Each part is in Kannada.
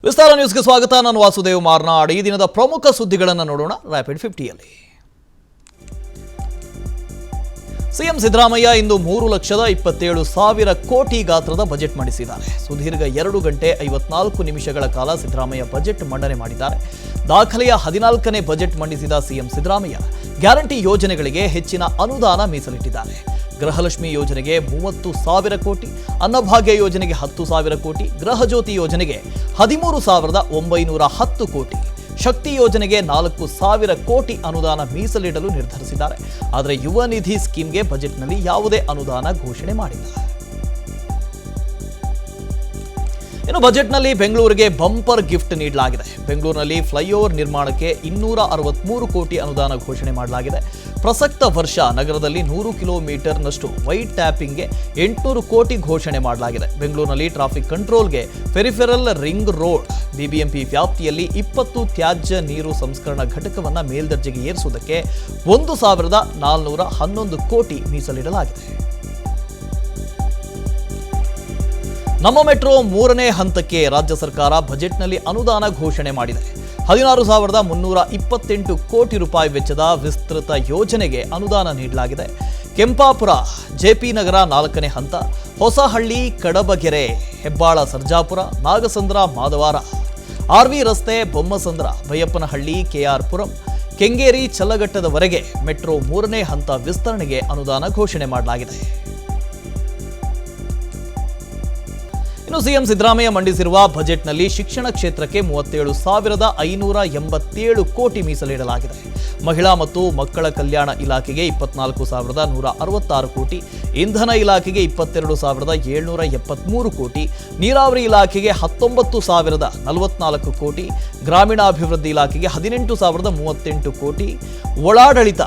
ವಿಸ್ತಾರ ನ್ಯೂಸ್ಗೆ ಸ್ವಾಗತ. ನಾನು ವಾಸುದೇವ್ ಮಾರ್ನಾಡ್. ಈ ದಿನದ ಪ್ರಮುಖ ಸುದ್ದಿಗಳನ್ನು ನೋಡೋಣ ರ್ಯಾಪಿಡ್ 50ಯಲ್ಲಿ. ಸಿಎಂ ಸಿದ್ದರಾಮಯ್ಯ ಇಂದು 3,27,000 ಕೋಟಿ ಗಾತ್ರದ ಬಜೆಟ್ ಮಂಡಿಸಿದ್ದಾರೆ. ಸುದೀರ್ಘ 2 ಗಂಟೆ 54 ನಿಮಿಷಗಳ ಕಾಲ ಸಿದ್ದರಾಮಯ್ಯ ಬಜೆಟ್ ಮಂಡನೆ ಮಾಡಿದ್ದಾರೆ. ದಾಖಲೆಯ 14ನೇ ಬಜೆಟ್ ಮಂಡಿಸಿದ ಸಿಎಂ ಸಿದ್ದರಾಮಯ್ಯ ಗ್ಯಾರಂಟಿ ಯೋಜನೆಗಳಿಗೆ ಹೆಚ್ಚಿನ ಅನುದಾನ ಮೀಸಲಿಟ್ಟಿದ್ದಾರೆ. ಗೃಹಲಕ್ಷ್ಮಿ ಯೋಜನೆಗೆ 30,000 ಕೋಟಿ, ಅನ್ನಭಾಗ್ಯ ಯೋಜನೆಗೆ 10,000 ಕೋಟಿ, ಗೃಹಜ್ಯೋತಿ ಯೋಜನೆಗೆ 13,910 ಕೋಟಿ, ಶಕ್ತಿ ಯೋಜನೆಗೆ 4,000 ಕೋಟಿ ಅನುದಾನ ಮೀಸಲಿಡಲು ನಿರ್ಧರಿಸಿದ್ದಾರೆ. ಆದರೆ ಯುವ ನಿಧಿ ಸ್ಕೀಮ್ಗೆ ಬಜೆಟ್ನಲ್ಲಿ ಯಾವುದೇ ಅನುದಾನ ಘೋಷಣೆ ಮಾಡಿಲ್ಲ. ಇನ್ನು ಬಜೆಟ್ನಲ್ಲಿ ಬೆಂಗಳೂರಿಗೆ ಬಂಪರ್ ಗಿಫ್ಟ್ ನೀಡಲಾಗಿದೆ. ಬೆಂಗಳೂರಿನಲ್ಲಿ ಫ್ಲೈಓವರ್ ನಿರ್ಮಾಣಕ್ಕೆ 263 ಕೋಟಿ ಅನುದಾನ ಘೋಷಣೆ ಮಾಡಲಾಗಿದೆ. ಪ್ರಸಕ್ತ ವರ್ಷ ನಗರದಲ್ಲಿ 100 ಕಿಲೋಮೀಟರ್ನಷ್ಟು ವೈಡ್ ಟ್ಯಾಪಿಂಗ್ಗೆ 800 ಕೋಟಿ ಘೋಷಣೆ ಮಾಡಲಾಗಿದೆ. ಬೆಂಗಳೂರಿನಲ್ಲಿ ಟ್ರಾಫಿಕ್ ಕಂಟ್ರೋಲ್ಗೆ ಪೆರಿಫೆರಲ್ ರಿಂಗ್ ರೋಡ್ ಬಿಬಿಎಂಪಿ ವ್ಯಾಪ್ತಿಯಲ್ಲಿ 20 ತ್ಯಾಜ್ಯ ನೀರು ಸಂಸ್ಕರಣಾ ಘಟಕವನ್ನು ಮೇಲ್ದರ್ಜೆಗೆ ಏರಿಸುವುದಕ್ಕೆ 1,411 ಕೋಟಿ ಮೀಸಲಿಡಲಾಗಿದೆ. ನಮ್ಮ ಮೆಟ್ರೋ 3ನೇ ಹಂತಕ್ಕೆ ರಾಜ್ಯ ಸರ್ಕಾರ ಬಜೆಟ್ನಲ್ಲಿ ಅನುದಾನ ಘೋಷಣೆ ಮಾಡಿದೆ. 16,328 ಕೋಟಿ ರೂಪಾಯಿ ವೆಚ್ಚದ ವಿಸ್ತೃತ ಯೋಜನೆಗೆ ಅನುದಾನ ನೀಡಲಾಗಿದೆ. ಕೆಂಪಾಪುರ, ಜೆಪಿ ನಗರ 4ನೇ ಹಂತ, ಹೊಸಹಳ್ಳಿ, ಕಡಬಗೆರೆ, ಹೆಬ್ಬಾಳ, ಸರ್ಜಾಪುರ, ನಾಗಸಂದ್ರ, ಮಾದವಾರ, ಆರ್ವಿ ರಸ್ತೆ, ಬೊಮ್ಮಸಂದ್ರ, ಬೈಯಪ್ಪನಹಳ್ಳಿ, ಕೆಆರ್ ಪುರಂ, ಕೆಂಗೇರಿ, ಚಲ್ಲಘಟ್ಟದವರೆಗೆ ಮೆಟ್ರೋ 3ನೇ ಹಂತ ವಿಸ್ತರಣೆಗೆ ಅನುದಾನ ಘೋಷಣೆ ಮಾಡಲಾಗಿದೆ. ಇನ್ನು ಸಿಎಂ ಸಿದ್ದರಾಮಯ್ಯ ಮಂಡಿಸಿರುವ ಬಜೆಟ್ನಲ್ಲಿ ಶಿಕ್ಷಣ ಕ್ಷೇತ್ರಕ್ಕೆ 37,587 ಕೋಟಿ ಮೀಸಲಿಡಲಾಗಿದೆ. ಮಹಿಳಾ ಮತ್ತು ಮಕ್ಕಳ ಕಲ್ಯಾಣ ಇಲಾಖೆಗೆ 24,166 ಕೋಟಿ, ಇಂಧನ ಇಲಾಖೆಗೆ 22,773 ಕೋಟಿ, ನೀರಾವರಿ ಇಲಾಖೆಗೆ 19,044 ಕೋಟಿ, ಗ್ರಾಮೀಣಾಭಿವೃದ್ಧಿ ಇಲಾಖೆಗೆ 18,038 ಕೋಟಿ, ಒಳಾಡಳಿತ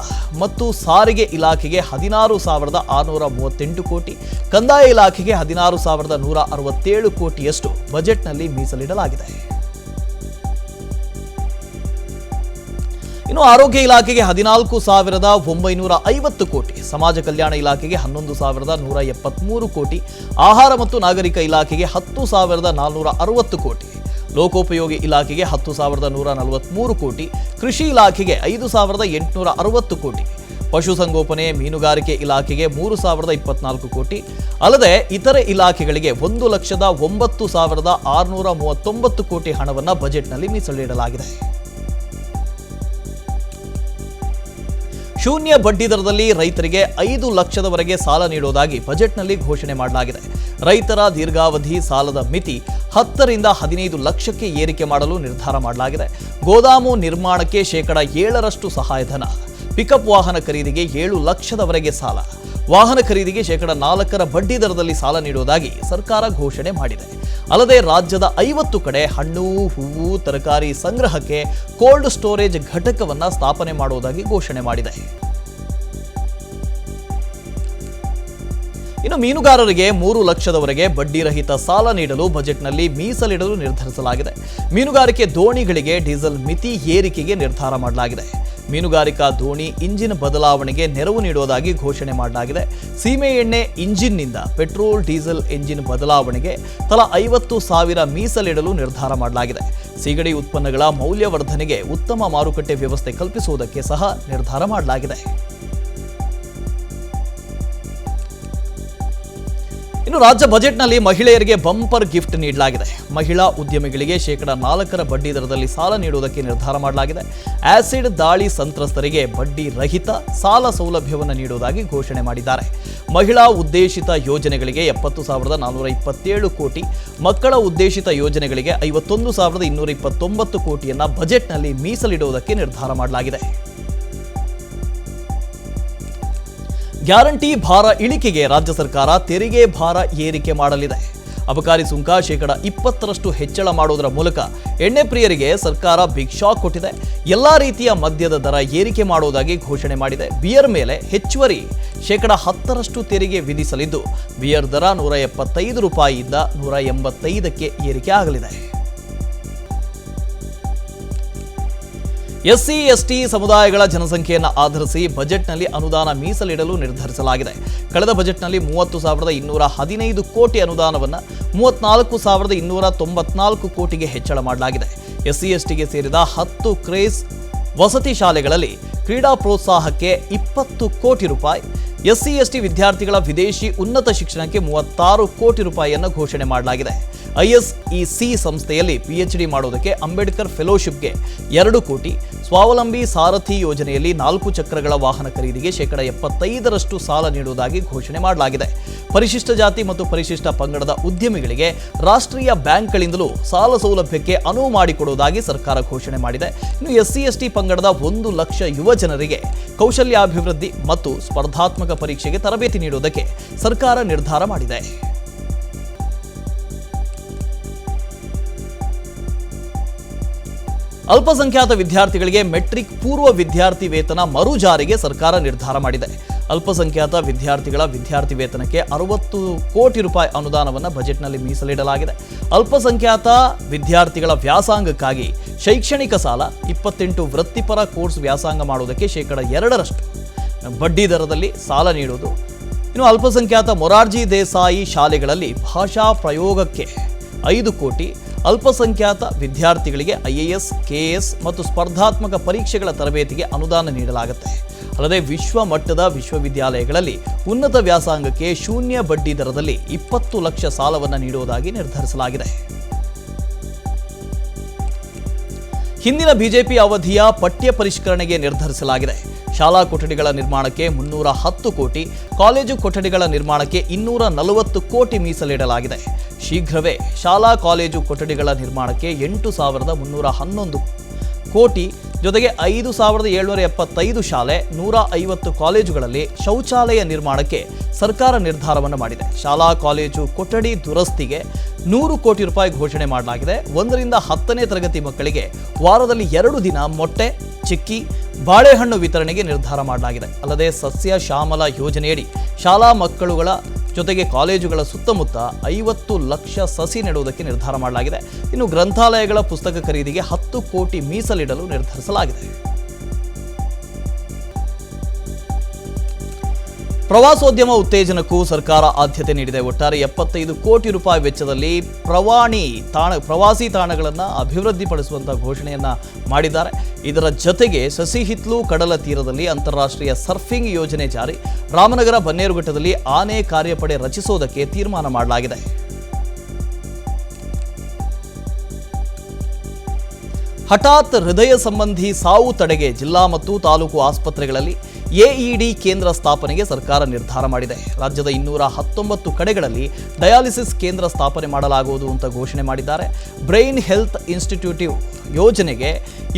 ಮತ್ತು ಸಾರಿಗೆ ಇಲಾಖೆಗೆ 16,638 ಕೋಟಿ, ಕಂದಾಯ ಇಲಾಖೆಗೆ 16,167 ಕೋಟಿಯಷ್ಟು ಬಜೆಟ್ನಲ್ಲಿ ಮೀಸಲಿಡಲಾಗಿದೆ. ಇನ್ನು ಆರೋಗ್ಯ ಇಲಾಖೆಗೆ 14,950 ಕೋಟಿ, ಸಮಾಜ ಕಲ್ಯಾಣ ಇಲಾಖೆಗೆ 11,173 ಕೋಟಿ, ಆಹಾರ ಮತ್ತು ನಾಗರಿಕ ಇಲಾಖೆಗೆ 10,460 ಕೋಟಿ, ಲೋಕೋಪಯೋಗಿ ಇಲಾಖೆಗೆ 10,143 ಕೋಟಿ, ಕೃಷಿ ಇಲಾಖೆಗೆ 5,860 ಕೋಟಿ, ಪಶುಸಂಗೋಪನೆ ಮೀನುಗಾರಿಕೆ ಇಲಾಖೆಗೆ 3,024 ಕೋಟಿ, ಅಲ್ಲದೆ ಇತರೆ ಇಲಾಖೆಗಳಿಗೆ 1,09,639 ಕೋಟಿ ಹಣವನ್ನು ಬಜೆಟ್ನಲ್ಲಿ ಮೀಸಲಿಡಲಾಗಿದೆ. ಶೂನ್ಯ ಬಡ್ಡಿ ದರದಲ್ಲಿ ರೈತರಿಗೆ 5 ಲಕ್ಷದವರೆಗೆ ಸಾಲ ನೀಡುವುದಾಗಿ ಬಜೆಟ್ನಲ್ಲಿ ಘೋಷಣೆ ಮಾಡಲಾಗಿದೆ. ರೈತರ ದೀರ್ಘಾವಧಿ ಸಾಲದ ಮಿತಿ 10 ರಿಂದ 15 ಲಕ್ಷಕ್ಕೆ ಏರಿಕೆ ಮಾಡಲು ನಿರ್ಧಾರ ಮಾಡಲಾಗಿದೆ. ಗೋದಾಮು ನಿರ್ಮಾಣಕ್ಕೆ 7% ಸಹಾಯಧನ, ಪಿಕಪ್ ವಾಹನ ಖರೀದಿಗೆ 7 ಲಕ್ಷದವರೆಗೆ ಸಾಲ, ವಾಹನ ಖರೀದಿಗೆ 4% ಬಡ್ಡಿ ದರದಲ್ಲಿ ಸಾಲ ನೀಡುವುದಾಗಿ ಸರ್ಕಾರ ಘೋಷಣೆ ಮಾಡಿದೆ. ಅಲ್ಲದೆ ರಾಜ್ಯದ 50 ಕಡೆ ಹಣ್ಣು, ಹೂವು, ತರಕಾರಿ ಸಂಗ್ರಹಕ್ಕೆ ಕೋಲ್ಡ್ ಸ್ಟೋರೇಜ್ ಘಟಕವನ್ನು ಸ್ಥಾಪನೆ ಮಾಡುವುದಾಗಿ ಘೋಷಣೆ ಮಾಡಿದೆ. ಇನ್ನು ಮೀನುಗಾರರಿಗೆ 3 ಲಕ್ಷದವರೆಗೆ ಬಡ್ಡಿ ರಹಿತ ಸಾಲ ನೀಡಲು ಬಜೆಟ್ನಲ್ಲಿ ಮೀಸಲಿಡಲು ನಿರ್ಧರಿಸಲಾಗಿದೆ. ಮೀನುಗಾರಿಕೆ ದೋಣಿಗಳಿಗೆ ಡೀಸೆಲ್ ಮಿತಿ ಏರಿಕೆಗೆ ನಿರ್ಧಾರ ಮಾಡಲಾಗಿದೆ. ಮೀನುಗಾರಿಕಾ ದೋಣಿ ಇಂಜಿನ್ ಬದಲಾವಣೆಗೆ ನೆರವು ನೀಡುವುದಾಗಿ ಘೋಷಣೆ ಮಾಡಲಾಗಿದೆ. ಸೀಮೆ ಎಣ್ಣೆ ಇಂಜಿನ್ನಿಂದ ಪೆಟ್ರೋಲ್ ಡೀಸೆಲ್ ಇಂಜಿನ್ ಬದಲಾವಣೆಗೆ ತಲಾ 50,000 ಮೀಸಲಿಡಲು ನಿರ್ಧಾರ ಮಾಡಲಾಗಿದೆ. ಸೀಗಡಿ ಉತ್ಪನ್ನಗಳ ಮೌಲ್ಯವರ್ಧನೆಗೆ ಉತ್ತಮ ಮಾರುಕಟ್ಟೆ ವ್ಯವಸ್ಥೆ ಕಲ್ಪಿಸುವುದಕ್ಕೆ ಸಹ ನಿರ್ಧಾರ ಮಾಡಲಾಗಿದೆ. ಇನ್ನು ರಾಜ್ಯ ಬಜೆಟ್ನಲ್ಲಿ ಮಹಿಳೆಯರಿಗೆ ಬಂಪರ್ ಗಿಫ್ಟ್ ನೀಡಲಾಗಿದೆ. ಮಹಿಳಾ ಉದ್ಯಮಿಗಳಿಗೆ 4% ಬಡ್ಡಿ ದರದಲ್ಲಿ ಸಾಲ ನೀಡುವುದಕ್ಕೆ ನಿರ್ಧಾರ ಮಾಡಲಾಗಿದೆ. ಆಸಿಡ್ ದಾಳಿ ಸಂತ್ರಸ್ತರಿಗೆ ಬಡ್ಡಿ ರಹಿತ ಸಾಲ ಸೌಲಭ್ಯವನ್ನು ನೀಡುವುದಾಗಿ ಘೋಷಣೆ ಮಾಡಿದ್ದಾರೆ. ಮಹಿಳಾ ಉದ್ದೇಶಿತ ಯೋಜನೆಗಳಿಗೆ 70,427 ಕೋಟಿ, ಮಕ್ಕಳ ಉದ್ದೇಶಿತ ಯೋಜನೆಗಳಿಗೆ 51,229 ಕೋಟಿಯನ್ನು ಬಜೆಟ್ನಲ್ಲಿ ಮೀಸಲಿಡುವುದಕ್ಕೆ ನಿರ್ಧಾರ ಮಾಡಲಾಗಿದೆ. ಗ್ಯಾರಂಟಿ ಭಾರ ಇಳಿಕೆಗೆ ರಾಜ್ಯ ಸರ್ಕಾರ ತೆರಿಗೆ ಭಾರ ಏರಿಕೆ ಮಾಡಲಿದೆ. ಅಬಕಾರಿ ಸುಂಕ 20% ಹೆಚ್ಚಳ ಮಾಡುವುದರ ಮೂಲಕ ಎಣ್ಣೆ ಪ್ರಿಯರಿಗೆ ಸರ್ಕಾರ ಬಿಗ್ ಶಾಕ್ ಕೊಟ್ಟಿದೆ. ಎಲ್ಲಾ ರೀತಿಯ ಮದ್ಯದ ದರ ಏರಿಕೆ ಮಾಡುವುದಾಗಿ ಘೋಷಣೆ ಮಾಡಿದೆ. ಬಿಯರ್ ಮೇಲೆ ಹೆಚ್ಚುವರಿ 10% ತೆರಿಗೆ ವಿಧಿಸಲಿದ್ದು, ಬಿಯರ್ ದರ 175 ರೂಪಾಯಿಯಿಂದ 185ಕ್ಕೆ ಏರಿಕೆ ಆಗಲಿದೆ. ಎಸ್ಸಿ ಎಸ್ಟಿ ಸಮುದಾಯಗಳ ಜನಸಂಖ್ಯೆಯನ್ನು ಆಧರಿಸಿ ಬಜೆಟ್ನಲ್ಲಿ ಅನುದಾನ ಮೀಸಲಿಡಲು ನಿರ್ಧರಿಸಲಾಗಿದೆ. ಕಳೆದ ಬಜೆಟ್ನಲ್ಲಿ 30,215 ಕೋಟಿ ಅನುದಾನವನ್ನು 34,294 ಕೋಟಿಗೆ ಹೆಚ್ಚಳ ಮಾಡಲಾಗಿದೆ. ಎಸ್ಸಿ ಎಸ್ಟಿಗೆ ಸೇರಿದ 10 ಕ್ರೇಸ್ ವಸತಿ ಶಾಲೆಗಳಲ್ಲಿ ಕ್ರೀಡಾ ಪ್ರೋತ್ಸಾಹಕ್ಕೆ 20 ಕೋಟಿ ರೂಪಾಯಿ, ಎಸ್ಸಿ ಎಸ್ಟಿ ವಿದ್ಯಾರ್ಥಿಗಳ ವಿದೇಶಿ ಉನ್ನತ ಶಿಕ್ಷಣಕ್ಕೆ 36 ಕೋಟಿ ರೂಪಾಯಿಯನ್ನು ಘೋಷಣೆ ಮಾಡಲಾಗಿದೆ. ಐಎಸ್ಇಸಿ ಸಂಸ್ಥೆಯಲ್ಲಿ ಪಿಎಚ್ಡಿ ಮಾಡುವುದಕ್ಕೆ ಅಂಬೇಡ್ಕರ್ ಫೆಲೋಶಿಪ್ಗೆ 2 ಕೋಟಿ, ಸ್ವಾವಲಂಬಿ ಸಾರಥಿ ಯೋಜನೆಯಲ್ಲಿ 4 ಚಕ್ರಗಳ ವಾಹನ ಖರೀದಿಗೆ ಶೇಕಡ 75% ಸಾಲ ನೀಡುವುದಾಗಿ ಘೋಷಣೆ ಮಾಡಲಾಗಿದೆ. ಪರಿಶಿಷ್ಟ ಜಾತಿ ಮತ್ತು ಪರಿಶಿಷ್ಟ ಪಂಗಡದ ಉದ್ಯಮಿಗಳಿಗೆ ರಾಷ್ಟ್ರೀಯ ಬ್ಯಾಂಕ್ಗಳಿಂದಲೂ ಸಾಲ ಸೌಲಭ್ಯಕ್ಕೆ ಅನುವು ಮಾಡಿಕೊಡುವುದಾಗಿ ಸರ್ಕಾರ ಘೋಷಣೆ ಮಾಡಿದೆ. ಇನ್ನು ಎಸ್ಸಿ ಎಸ್ಟಿ ಪಂಗಡದ 1 ಲಕ್ಷ ಯುವ ಜನರಿಗೆ ಕೌಶಲ್ಯಾಭಿವೃದ್ಧಿ ಮತ್ತು ಸ್ಪರ್ಧಾತ್ಮಕ ಪರೀಕ್ಷೆಗೆ ತರಬೇತಿ ನೀಡುವುದಕ್ಕೆ ಸರ್ಕಾರ ನಿರ್ಧಾರ ಮಾಡಿದೆ. ಅಲ್ಪಸಂಖ್ಯಾತ ವಿದ್ಯಾರ್ಥಿಗಳಿಗೆ ಮೆಟ್ರಿಕ್ ಪೂರ್ವ ವಿದ್ಯಾರ್ಥಿ ವೇತನ ಮರು ಜಾರಿಗೆ ಸರ್ಕಾರ ನಿರ್ಧಾರ ಮಾಡಿದೆ. ಅಲ್ಪಸಂಖ್ಯಾತ ವಿದ್ಯಾರ್ಥಿಗಳ ವಿದ್ಯಾರ್ಥಿ ವೇತನಕ್ಕೆ 60 ಕೋಟಿ ರೂಪಾಯಿ ಅನುದಾನವನ್ನು ಬಜೆಟ್ನಲ್ಲಿ ಮೀಸಲಿಡಲಾಗಿದೆ. ಅಲ್ಪಸಂಖ್ಯಾತ ವಿದ್ಯಾರ್ಥಿಗಳ ವ್ಯಾಸಂಗಕ್ಕಾಗಿ ಶೈಕ್ಷಣಿಕ ಸಾಲ, 28 ವೃತ್ತಿಪರ ಕೋರ್ಸ್ ವ್ಯಾಸಂಗ ಮಾಡುವುದಕ್ಕೆ ಶೇಕಡ 2% ಬಡ್ಡಿ ದರದಲ್ಲಿ ಸಾಲ ನೀಡುವುದು. ಇನ್ನು ಅಲ್ಪಸಂಖ್ಯಾತ ಮೊರಾರ್ಜಿ ದೇಸಾಯಿ ಶಾಲೆಗಳಲ್ಲಿ ಭಾಷಾ ಪ್ರಯೋಗಕ್ಕೆ 5 ಕೋಟಿ, ಅಲ್ಪಸಂಖ್ಯಾತ ವಿದ್ಯಾರ್ಥಿಗಳಿಗೆ ಐಎಎಸ್, ಕೆಎಎಸ್ ಮತ್ತು ಸ್ಪರ್ಧಾತ್ಮಕ ಪರೀಕ್ಷೆಗಳ ತರಬೇತಿಗೆ ಅನುದಾನ ನೀಡಲಾಗುತ್ತೆ. ಅಲ್ಲದೆ ವಿಶ್ವ ಮಟ್ಟದ ವಿಶ್ವವಿದ್ಯಾಲಯಗಳಲ್ಲಿ ಉನ್ನತ ವ್ಯಾಸಂಗಕ್ಕೆ 0 ಬಡ್ಡಿ ದರದಲ್ಲಿ 20 ಲಕ್ಷ ಸಾಲವನ್ನು ನೀಡುವುದಾಗಿ ನಿರ್ಧರಿಸಲಾಗಿದೆ. ಹಿಂದಿನ ಬಿಜೆಪಿ ಅವಧಿಯ ಪಠ್ಯ ಪರಿಷ್ಕರಣೆಗೆ ನಿರ್ಧರಿಸಲಾಗಿದೆ. ಶಾಲಾ ಕೊಠಡಿಗಳ ನಿರ್ಮಾಣಕ್ಕೆ 310 ಕೋಟಿ, ಕಾಲೇಜು ಕೊಠಡಿಗಳ ನಿರ್ಮಾಣಕ್ಕೆ 240 ಕೋಟಿ ಮೀಸಲಿಡಲಾಗಿದೆ. ಶೀಘ್ರವೇ ಶಾಲಾ ಕಾಲೇಜು ಕೊಠಡಿಗಳ ನಿರ್ಮಾಣಕ್ಕೆ 8,311 ಕೋಟಿ, ಜೊತೆಗೆ 5,775 ಶಾಲೆ, 150 ಕಾಲೇಜುಗಳಲ್ಲಿ ಶೌಚಾಲಯ ನಿರ್ಮಾಣಕ್ಕೆ ಸರ್ಕಾರ ನಿರ್ಧಾರವನ್ನು ಮಾಡಿದೆ. ಶಾಲಾ ಕಾಲೇಜು ಕೊಠಡಿ ದುರಸ್ತಿಗೆ 100 ಕೋಟಿ ರೂಪಾಯಿ ಘೋಷಣೆ ಮಾಡಲಾಗಿದೆ. 1ರಿಂದ 10ನೇ ತರಗತಿ ಮಕ್ಕಳಿಗೆ ವಾರದಲ್ಲಿ 2 ದಿನ ಮೊಟ್ಟೆ, ಚಿಕ್ಕಿ, ಬಾಳೆಹಣ್ಣು ವಿತರಣೆಗೆ ನಿರ್ಧಾರ ಮಾಡಲಾಗಿದೆ. ಅಲ್ಲದೆ ಸಸ್ಯ ಶ್ಯಾಮಲ ಯೋಜನೆಯಡಿ ಶಾಲಾ ಮಕ್ಕಳುಗಳ ಜೊತೆಗೆ ಕಾಲೇಜುಗಳ ಸುತ್ತಮುತ್ತ 50 ಲಕ್ಷ ಸಸಿ ನೆಡುವುದಕ್ಕೆ ನಿರ್ಧಾರ ಮಾಡಲಾಗಿದೆ. ಇನ್ನು ಗ್ರಂಥಾಲಯಗಳ ಪುಸ್ತಕ ಖರೀದಿಗೆ 10 ಕೋಟಿ ಮೀಸಲಿಡಲು ನಿರ್ಧರಿಸಲಾಗಿದೆ. ಪ್ರವಾಸೋದ್ಯಮ ಉತ್ತೇಜನಕ್ಕೂ ಸರ್ಕಾರ ಆದ್ಯತೆ ನೀಡಿದೆ. ಒಟ್ಟಾರೆ 75 ಕೋಟಿ ರೂಪಾಯಿ ವೆಚ್ಚದಲ್ಲಿ ಪ್ರವಾಸಿ ತಾಣಗಳನ್ನು ಅಭಿವೃದ್ಧಿಪಡಿಸುವಂತಹ ಘೋಷಣೆಯನ್ನ ಮಾಡಿದ್ದಾರೆ. ಇದರ ಜೊತೆಗೆ ಸಸಿಹಿತ್ಲು ಕಡಲ ತೀರದಲ್ಲಿ ಅಂತಾರಾಷ್ಟ್ರೀಯ ಸರ್ಫಿಂಗ್ ಯೋಜನೆ ಜಾರಿ, ರಾಮನಗರ ಬನ್ನೇರುಘಟ್ಟದಲ್ಲಿ ಆನೆ ಕಾರ್ಯಪಡೆ ರಚಿಸುವುದಕ್ಕೆ ತೀರ್ಮಾನ ಮಾಡಲಾಗಿದೆ. ಹಠಾತ್ ಹೃದಯ ಸಂಬಂಧಿ ಸಾವು ತಡೆಗೆ ಜಿಲ್ಲಾ ಮತ್ತು ತಾಲೂಕು ಆಸ್ಪತ್ರೆಗಳಲ್ಲಿ ಎಇಡಿ ಕೇಂದ್ರ ಸ್ಥಾಪನೆಗೆ ಸರ್ಕಾರ ನಿರ್ಧಾರ ಮಾಡಿದೆ. ರಾಜ್ಯದ 219 ಕಡೆಗಳಲ್ಲಿ ಡಯಾಲಿಸಿಸ್ ಕೇಂದ್ರ ಸ್ಥಾಪನೆ ಮಾಡಲಾಗುವುದು ಅಂತ ಘೋಷಣೆ ಮಾಡಿದ್ದಾರೆ. ಬ್ರೈನ್ ಹೆಲ್ತ್ ಇನ್ಸ್ಟಿಟ್ಯೂಟಿವ್ ಯೋಜನೆಗೆ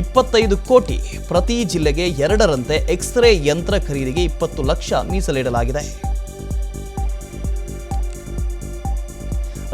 25 ಕೋಟಿ, ಪ್ರತಿ ಜಿಲ್ಲೆಗೆ 2ರಂತೆ ಎಕ್ಸ್ರೇ ಯಂತ್ರ ಖರೀದಿಗೆ 20 ಲಕ್ಷ ಮೀಸಲಿಡಲಾಗಿದೆ.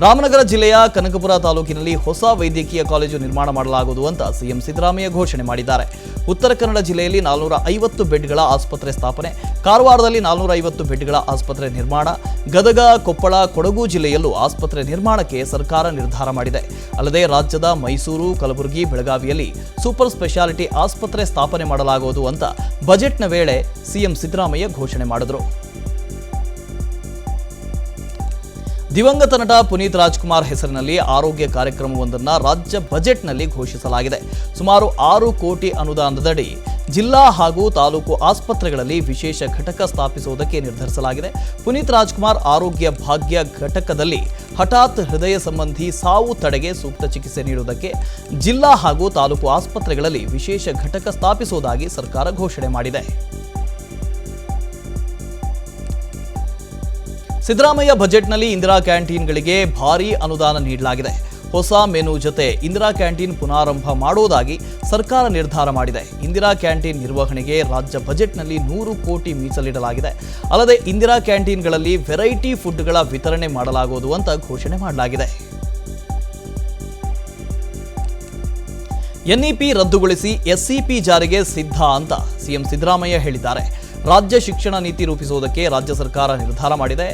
ರಾಮನಗರ ಜಿಲ್ಲೆಯ ಕನಕಪುರ ತಾಲೂಕಿನಲ್ಲಿ ಹೊಸ ವೈದ್ಯಕೀಯ ಕಾಲೇಜು ನಿರ್ಮಾಣ ಮಾಡಲಾಗುವುದು ಅಂತ ಸಿಎಂ ಸಿದ್ದರಾಮಯ್ಯ ಘೋಷಣೆ ಮಾಡಿದ್ದಾರೆ. ಉತ್ತರ ಕನ್ನಡ ಜಿಲ್ಲೆಯಲ್ಲಿ 450 ಬೆಡ್ಗಳ ಆಸ್ಪತ್ರೆ ಸ್ಥಾಪನೆ, ಕಾರವಾರದಲ್ಲಿ 450 ಬೆಡ್ಗಳ ಆಸ್ಪತ್ರೆ ನಿರ್ಮಾಣ, ಗದಗ, ಕೊಪ್ಪಳ, ಕೊಡಗು ಜಿಲ್ಲೆಯಲ್ಲೂ ಆಸ್ಪತ್ರೆ ನಿರ್ಮಾಣಕ್ಕೆ ಸರ್ಕಾರ ನಿರ್ಧಾರ ಮಾಡಿದೆ. ಅಲ್ಲದೆ ರಾಜ್ಯದ ಮೈಸೂರು, ಕಲಬುರಗಿ, ಬೆಳಗಾವಿಯಲ್ಲಿ ಸೂಪರ್ ಸ್ಪೆಷಾಲಿಟಿ ಆಸ್ಪತ್ರೆ ಸ್ಥಾಪನೆ ಮಾಡಲಾಗುವುದು ಅಂತ ಬಜೆಟ್ನ ವೇಳೆ ಸಿಎಂ ಸಿದ್ದರಾಮಯ್ಯ ಘೋಷಣೆ ಮಾಡಿದರು. ದಿವಂಗತ ನಟ ಪುನೀತ್ ರಾಜ್ಕುಮಾರ್ ಹೆಸರಿನಲ್ಲಿ ಆರೋಗ್ಯ ಕಾರ್ಯಕ್ರಮವೊಂದನ್ನು ರಾಜ್ಯ ಬಜೆಟ್ನಲ್ಲಿ ಘೋಷಿಸಲಾಗಿದೆ. ಸುಮಾರು 6 ಕೋಟಿ ಅನುದಾನದಡಿ ಜಿಲ್ಲಾ ಹಾಗೂ ತಾಲೂಕು ಆಸ್ಪತ್ರೆಗಳಲ್ಲಿ ವಿಶೇಷ ಘಟಕ ಸ್ಥಾಪಿಸುವುದಕ್ಕೆ ನಿರ್ಧರಿಸಲಾಗಿದೆ. ಪುನೀತ್ ರಾಜ್ಕುಮಾರ್ ಆರೋಗ್ಯ ಭಾಗ್ಯ ಘಟಕದಲ್ಲಿ ಹಠಾತ್ ಹೃದಯ ಸಂಬಂಧಿ ಸಾವು ತಡೆಗೆ ಸೂಕ್ತ ಚಿಕಿತ್ಸೆ ನೀಡುವುದಕ್ಕೆ ಜಿಲ್ಲಾ ಹಾಗೂ ತಾಲೂಕು ಆಸ್ಪತ್ರೆಗಳಲ್ಲಿ ವಿಶೇಷ ಘಟಕ ಸ್ಥಾಪಿಸುವುದಾಗಿ ಸರ್ಕಾರ ಘೋಷಣೆ ಮಾಡಿದೆ. ಸಿದ್ದರಾಮಯ್ಯ ಬಜೆಟ್ನಲ್ಲಿ ಇಂದಿರಾ ಕ್ಯಾಂಟೀನ್ಗಳಿಗೆ ಭಾರೀ ಅನುದಾನ ನೀಡಲಾಗಿದೆ. ಹೊಸ ಮೆನು ಜೊತೆ ಇಂದಿರಾ ಕ್ಯಾಂಟೀನ್ ಪುನಾರಂಭ ಮಾಡುವುದಾಗಿ ಸರ್ಕಾರ ನಿರ್ಧಾರ ಮಾಡಿದೆ. ಇಂದಿರಾ ಕ್ಯಾಂಟೀನ್ ನಿರ್ವಹಣೆಗೆ ರಾಜ್ಯ ಬಜೆಟ್ನಲ್ಲಿ 100 ಕೋಟಿ ಮೀಸಲಿಡಲಾಗಿದೆ. ಅಲ್ಲದೆ ಇಂದಿರಾ ಕ್ಯಾಂಟೀನ್ಗಳಲ್ಲಿ ವೆರೈಟಿ ಫುಡ್ಗಳ ವಿತರಣೆ ಮಾಡಲಾಗುವುದು ಅಂತ ಘೋಷಣೆ ಮಾಡಲಾಗಿದೆ. ಎನ್ಇಪಿ ರದ್ದುಗೊಳಿಸಿ ಎಸ್ಸಿಪಿ ಜಾರಿಗೆ ಸಿದ್ಧ ಅಂತ ಸಿಎಂ ಸಿದ್ದರಾಮಯ್ಯ ಹೇಳಿದ್ದಾರೆ. ರಾಜ್ಯ ಶಿಕ್ಷಣ ನೀತಿ ರೂಪಿಸುವುದಕ್ಕೆ ರಾಜ್ಯ ಸರ್ಕಾರ ನಿರ್ಧಾರ ಮಾಡಿದೆ.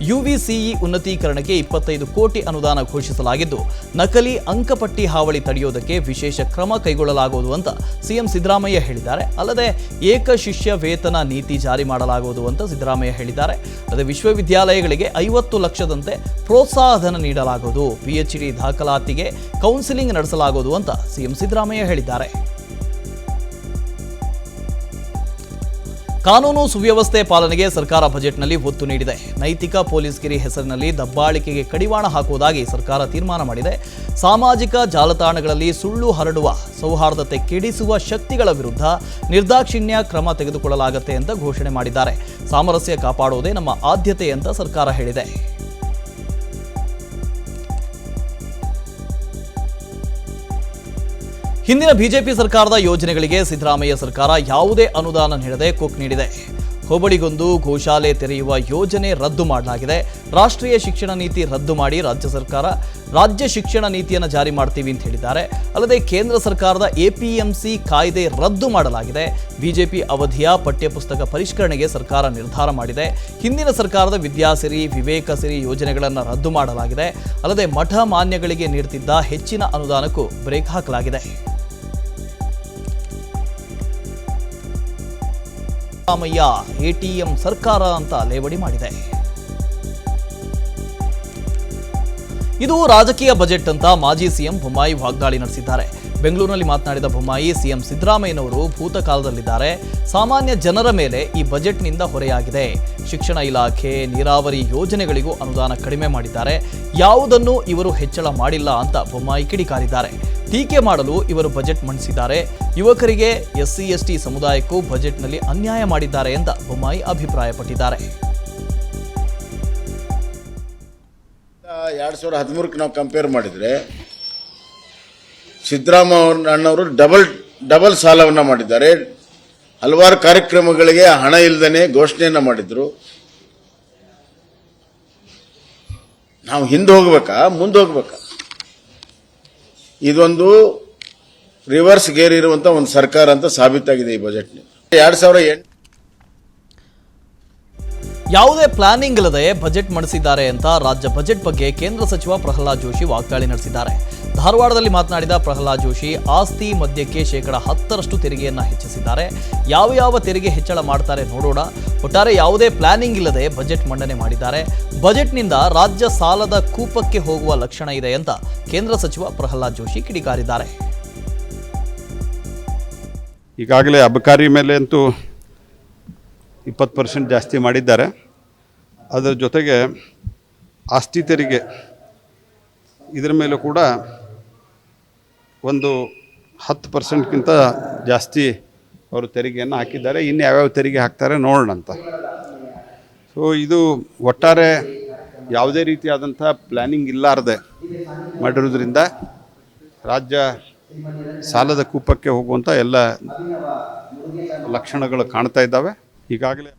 ಯುವಿಸಿಇ ಉನ್ನತೀಕರಣಕ್ಕೆ 25 ಕೋಟಿ ಅನುದಾನ ಘೋಷಿಸಲಾಗಿದ್ದು, ನಕಲಿ ಅಂಕಪಟ್ಟಿ ಹಾವಳಿ ತಡೆಯುವುದಕ್ಕೆ ವಿಶೇಷ ಕ್ರಮ ಕೈಗೊಳ್ಳಲಾಗುವುದು ಅಂತ ಸಿಎಂ ಸಿದ್ದರಾಮಯ್ಯ ಹೇಳಿದ್ದಾರೆ. ಅಲ್ಲದೆ ಏಕಶಿಷ್ಯ ವೇತನ ನೀತಿ ಜಾರಿ ಮಾಡಲಾಗುವುದು ಅಂತ ಸಿದ್ದರಾಮಯ್ಯ ಹೇಳಿದ್ದಾರೆ. ಅಲ್ಲದೆ ವಿಶ್ವವಿದ್ಯಾಲಯಗಳಿಗೆ 50 ಲಕ್ಷದಂತೆ ಪ್ರೋತ್ಸಾಹಧನ ನೀಡಲಾಗುವುದು, ಪಿಎಚ್ಡಿ ದಾಖಲಾತಿಗೆ ಕೌನ್ಸಿಲಿಂಗ್ ನಡೆಸಲಾಗುವುದು ಅಂತ ಸಿಎಂ ಸಿದ್ದರಾಮಯ್ಯ ಹೇಳಿದ್ದಾರೆ. ಕಾನೂನು ಸುವ್ಯವಸ್ಥೆ ಪಾಲನೆಗೆ ಸರ್ಕಾರ ಬಜೆಟ್ನಲ್ಲಿ ಒತ್ತು ನೀಡಿದೆ. ನೈತಿಕ ಪೊಲೀಸ್ಗಿರಿ ಹೆಸರಿನಲ್ಲಿ ದಬ್ಬಾಳಿಕೆಗೆ ಕಡಿವಾಣ ಹಾಕುವುದಾಗಿ ಸರ್ಕಾರ ತೀರ್ಮಾನ ಮಾಡಿದೆ. ಸಾಮಾಜಿಕ ಜಾಲತಾಣಗಳಲ್ಲಿ ಸುಳ್ಳು ಹರಡುವ, ಸೌಹಾರ್ದತೆ ಕೆಡಿಸುವ ಶಕ್ತಿಗಳ ವಿರುದ್ಧ ನಿರ್ದಾಕ್ಷಿಣ್ಯ ಕ್ರಮ ತೆಗೆದುಕೊಳ್ಳಲಾಗುತ್ತೆ ಅಂತ ಘೋಷಣೆ ಮಾಡಿದ್ದಾರೆ. ಸಾಮರಸ್ಯ ಕಾಪಾಡುವುದೇ ನಮ್ಮ ಆದ್ಯತೆ ಅಂತ ಸರ್ಕಾರ ಹೇಳಿದೆ. ಹಿಂದಿನ ಬಿಜೆಪಿ ಸರ್ಕಾರದ ಯೋಜನೆಗಳಿಗೆ ಸಿದ್ದರಾಮಯ್ಯ ಸರ್ಕಾರ ಯಾವುದೇ ಅನುದಾನ ನೀಡದೆ ಕೊಕ್ ನೀಡಿದೆ. ಹೋಬಳಿಗೊಂದು ಗೋಶಾಲೆ ತೆರೆಯುವ ಯೋಜನೆ ರದ್ದು ಮಾಡಲಾಗಿದೆ. ರಾಷ್ಟ್ರೀಯ ಶಿಕ್ಷಣ ನೀತಿ ರದ್ದು ಮಾಡಿ ರಾಜ್ಯ ಸರ್ಕಾರ ರಾಜ್ಯ ಶಿಕ್ಷಣ ನೀತಿಯನ್ನು ಜಾರಿ ಮಾಡ್ತೀವಿ ಅಂತ ಹೇಳಿದ್ದಾರೆ. ಅಲ್ಲದೆ ಕೇಂದ್ರ ಸರ್ಕಾರದ ಎಪಿಎಂಸಿ ಕಾಯ್ದೆ ರದ್ದು ಮಾಡಲಾಗಿದೆ. ಬಿಜೆಪಿ ಅವಧಿಯ ಪಠ್ಯಪುಸ್ತಕ ಪರಿಷ್ಕರಣೆಗೆ ಸರ್ಕಾರ ನಿರ್ಧಾರ ಮಾಡಿದೆ. ಹಿಂದಿನ ಸರ್ಕಾರದ ವಿದ್ಯಾಸಿರಿ, ವಿವೇಕ ಸಿರಿ ಯೋಜನೆಗಳನ್ನು ರದ್ದು ಮಾಡಲಾಗಿದೆ. ಅಲ್ಲದೆ ಮಠ ಮಾನ್ಯಗಳಿಗೆ ನೀಡುತ್ತಿದ್ದ ಹೆಚ್ಚಿನ ಅನುದಾನಕ್ಕೂ ಬ್ರೇಕ್ ಹಾಕಲಾಗಿದೆ. ಸಿದ್ದರಾಮಯ್ಯ ಎಟಿಎಂ ಸರ್ಕಾರ ಅಂತ ಲೇವಡಿ ಮಾಡಿದೆ. ಇದು ರಾಜಕೀಯ ಬಜೆಟ್ ಅಂತ ಮಾಜಿ ಸಿಎಂ ಬೊಮ್ಮಾಯಿ ವಾಗ್ದಾಳಿ ನಡೆಸಿದ್ದಾರೆ. ಬೆಂಗಳೂರಿನಲ್ಲಿ ಮಾತನಾಡಿದ ಬೊಮ್ಮಾಯಿ, ಸಿಎಂ ಸಿದ್ದರಾಮಯ್ಯನವರು ಭೂತಕಾಲದಲ್ಲಿದ್ದಾರೆ. ಸಾಮಾನ್ಯ ಜನರ ಮೇಲೆ ಈ ಬಜೆಟ್ನಿಂದ ಹೊರೆಯಾಗಿದೆ. ಶಿಕ್ಷಣ ಇಲಾಖೆ, ನೀರಾವರಿ ಯೋಜನೆಗಳಿಗೂ ಅನುದಾನ ಕಡಿಮೆ ಮಾಡಿದ್ದಾರೆ. ಯಾವುದನ್ನು ಇವರು ಹೆಚ್ಚಳ ಮಾಡಿಲ್ಲ ಅಂತ ಬೊಮ್ಮಾಯಿ ಕಿಡಿಕಾರಿದ್ದಾರೆ. ಟೀಕೆ ಮಾಡಲು ಇವರು ಬಜೆಟ್ ಮಂಡಿಸಿದ್ದಾರೆ. ಯುವಕರಿಗೆ, ಎಸ್ಸಿ ಎಸ್ಟಿ ಸಮುದಾಯಕ್ಕೂ ಬಜೆಟ್ನಲ್ಲಿ ಅನ್ಯಾಯ ಮಾಡಿದ್ದಾರೆ ಅಂತ ಬೊಮ್ಮಾಯಿ ಅಭಿಪ್ರಾಯಪಟ್ಟಿದ್ದಾರೆ. 2013ಕ್ಕೆ ನಾವು ಕಂಪೇರ್ ಮಾಡಿದರೆ ಸಿದ್ದರಾಮಯ್ಯ ಅಣ್ಣವರು ಡಬಲ್ ಸಾಲವನ್ನು ಮಾಡಿದ್ದಾರೆ. ಹಲವಾರು ಕಾರ್ಯಕ್ರಮಗಳಿಗೆ ಹಣ ಇಲ್ಲದೇ ಘೋಷಣೆಯನ್ನು ಮಾಡಿದ್ರು. ನಾವು ಹಿಂದೆ ಹೋಗ್ಬೇಕಾ ಮುಂದೆ ಹೋಗ್ಬೇಕಾ? ಇದೊಂದು ರಿವರ್ಸ್ ಗೇರ್ ಇರುವಂತ ಒಂದು ಸರ್ಕಾರ ಅಂತ ಸಾಬೀತಾಗಿದೆ ಈ ಬಜೆಟ್. 2008 ಯಾವುದೇ ಪ್ಲಾನಿಂಗ್ ಇಲ್ಲದೆ ಬಜೆಟ್ ಮಂಡಿಸಿದ್ದಾರೆ ಅಂತ ರಾಜ್ಯ ಬಜೆಟ್ ಬಗ್ಗೆ ಕೇಂದ್ರ ಸಚಿವ ಪ್ರಹ್ಲಾದ್ ಜೋಶಿ ವಾಗ್ದಾಳಿ ನಡೆಸಿದ್ದಾರೆ. ಧಾರವಾಡದಲ್ಲಿ ಮಾತನಾಡಿದ ಪ್ರಹ್ಲಾದ್ ಜೋಶಿ, ಆಸ್ತಿ ಮದ್ಯಕ್ಕೆ 10% ತೆರಿಗೆಯನ್ನು ಹೆಚ್ಚಿಸಿದ್ದಾರೆ. ಯಾವ ತೆರಿಗೆ ಹೆಚ್ಚಳ ಮಾಡ್ತಾರೆ ನೋಡೋಣ. ಒಟ್ಟಾರೆ ಯಾವುದೇ ಪ್ಲಾನಿಂಗ್ ಇಲ್ಲದೆ ಬಜೆಟ್ ಮಂಡನೆ ಮಾಡಿದ್ದಾರೆ. ಬಜೆಟ್ನಿಂದ ರಾಜ್ಯ ಸಾಲದ ಕೂಪಕ್ಕೆ ಹೋಗುವ ಲಕ್ಷಣ ಇದೆ ಅಂತ ಕೇಂದ್ರ ಸಚಿವ ಪ್ರಹ್ಲಾದ್ ಜೋಶಿ ಕಿಡಿಕಾರಿದ್ದಾರೆ. ಈಗಾಗಲೇ ಅಬಕಾರಿ ಮೇಲೆ ಅಂತೂ 20% ಜಾಸ್ತಿ ಮಾಡಿದ್ದಾರೆ. ಅದರ ಜೊತೆಗೆ ಆಸ್ತಿ ತೆರಿಗೆ ಇದರ ಮೇಲೂ ಕೂಡ ಒಂದು 10%ಗಿಂತ ಜಾಸ್ತಿ ಅವರು ತೆರಿಗೆಯನ್ನು ಹಾಕಿದ್ದಾರೆ. ಇನ್ನು ಯಾವ್ಯಾವ ತೆರಿಗೆ ಹಾಕ್ತಾರೆ ನೋಡೋಣ ಅಂತ. ಸೊ ಇದು ಒಟ್ಟಾರೆ ಯಾವುದೇ ರೀತಿಯಾದಂಥ ಪ್ಲ್ಯಾನಿಂಗ್ ಇಲ್ಲಾರದೆ ಮಾಡಿರೋದ್ರಿಂದ ರಾಜ್ಯ ಸಾಲದ ಕೂಪಕ್ಕೆ ಹೋಗುವಂಥ ಎಲ್ಲ ಲಕ್ಷಣಗಳು ಕಾಣ್ತಾ ಇದ್ದಾವೆ. ಈಗಾಗಲೇ